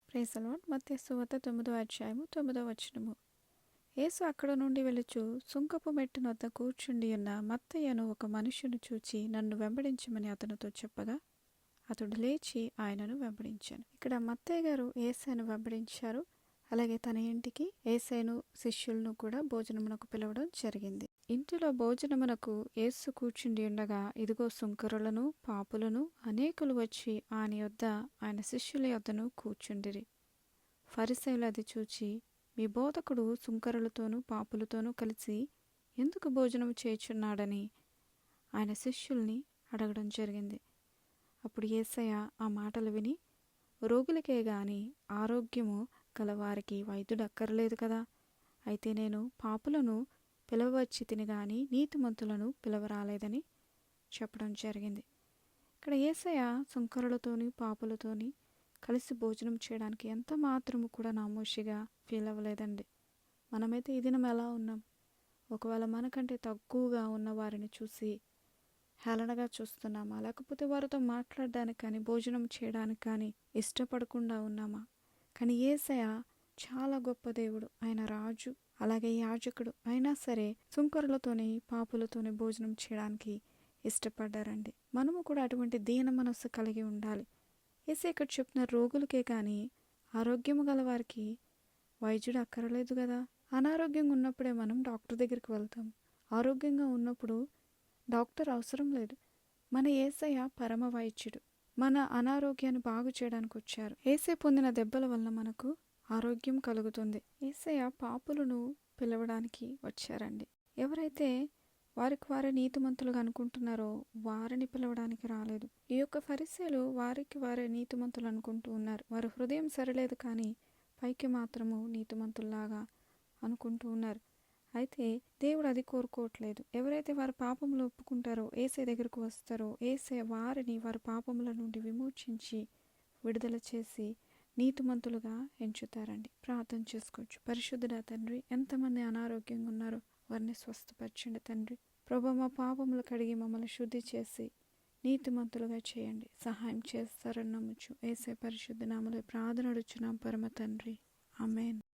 Praise the lord. మత్తయి సువార్త 9వ అధ్యాయము 9వ వచనము. యేసు అక్కడ నుండి వెలుచు సుంకపు మెట్టు వద్ద కూర్చుండి ఉన్న మత్తయ్యను ఒక మనుష్యుని చూచి నన్ను వెంబడించమని అతనితో చెప్పగా అతడు లేచి ఆయనను వెంబడించాను. ఇక్కడ మత్తయ్య గారు యేసయ్యను వెంబడించారు. అలాగే తన ఇంటికి యేసయ్యను శిష్యులను కూడా భోజనమునకు పిలవడం జరిగింది. ఇంటిలో భోజనమునకు యేసు కూర్చుండి ఉండగా ఇదిగో సుంకరులను పాపులను అనేకులు వచ్చి ఆయన యొద్ద ఆయన శిష్యుల యొద్దను కూర్చుండిరి. ఫరిసయ్యులు అది చూచి మీ బోధకుడు సుంకరులతోనూ పాపులతోనూ కలిసి ఎందుకు భోజనం చేయుచున్నాడని ఆయన శిష్యుల్ని అడగడం జరిగింది. అప్పుడు యేసయ్య ఆ మాటలు విని రోగులకే గాని ఆరోగ్యము గలవారికి వైద్యుడు అక్కర్లేదు కదా, అయితే నేను పాపులను పిలవచ్చి తిని గాని నీతిమంతులను పిలవరాలేదని చెప్పడం జరిగింది. ఇక్కడ యేసయ్య సుంకరులతోని పాపులతోని కలిసి భోజనం చేయడానికి ఎంత మాత్రము కూడా నామోషిగా ఫీల్ అవ్వలేదండి. మనమైతే ఈ దినం ఎలా ఉన్నాం? ఒకవేళ మనకంటే తక్కువగా ఉన్న వారిని చూసి హేళనగా చూస్తున్నామా, లేకపోతే వారితో మాట్లాడడానికి కానీ భోజనం చేయడానికి కానీ ఇష్టపడకుండా ఉన్నామా? కానీ యేసయ్య చాలా గొప్ప దేవుడు, ఆయన రాజు, అలాగే యాజకుడు అయినా సరే సుంకరులతోని పాపులతోని భోజనం చేయడానికి ఇష్టపడ్డారండి. మనము కూడా అటువంటి దీన మనస్సు కలిగి ఉండాలి. యేసయ్య ఇక్కడ చెప్తున్న రోగులకే కానీ ఆరోగ్యము గల వారికి వైద్యుడు అక్కరలేదు కదా. అనారోగ్యంగా ఉన్నప్పుడే మనం డాక్టర్ దగ్గరికి వెళ్తాం. ఆరోగ్యంగా ఉన్నప్పుడు డాక్టర్ అవసరం లేదు. మన యేసయ్య పరమ వైద్యుడు, మన అనారోగ్యాన్ని బాగు చేయడానికి వచ్చారు. యేసయ్య పొందిన దెబ్బల వల్ల మనకు ఆరోగ్యం కలుగుతుంది. యేసయ్య పాపులను పిలవడానికి వచ్చారండి. ఎవరైతే వారికి వారే నీతిమంతులుగా అనుకుంటున్నారో వారిని పిలవడానికి రాలేదు. ఈ యొక్క ఫరిసయ్యులు వారికి వారే నీతిమంతులు అనుకుంటూ ఉన్నారు. వారి హృదయం సరిలేదు, కానీ పైకి మాత్రము నీతిమంతుల్లాగా అనుకుంటూ ఉన్నారు. అయితే దేవుడు అది కోరుకోవట్లేదు. ఎవరైతే వారి పాపములు ఒప్పుకుంటారో, యేసయ్య దగ్గరకు వస్తారో, యేసయ్య వారిని వారి పాపముల నుండి విమోచించి విడుదల చేసి నీతిమంతులుగా ఎంచుతారండి. ప్రార్థన చేసుకోవచ్చు. పరిశుద్ధుడా తండ్రి, ఎంతమంది అనారోగ్యంగా ఉన్నారో వారిని స్వస్థపరచండి తండ్రి. ప్రభువా, మా పాపములు కడిగి మమ్మల్ని శుద్ధి చేసి నీతిమంతులుగా చేయండి. సహాయం చేస్తారని నమ్ముచు యేసయ్య పరిశుద్ధ నామములో ప్రార్థన అడుగుచున్నాం పరమ తండ్రి. ఆమేన్.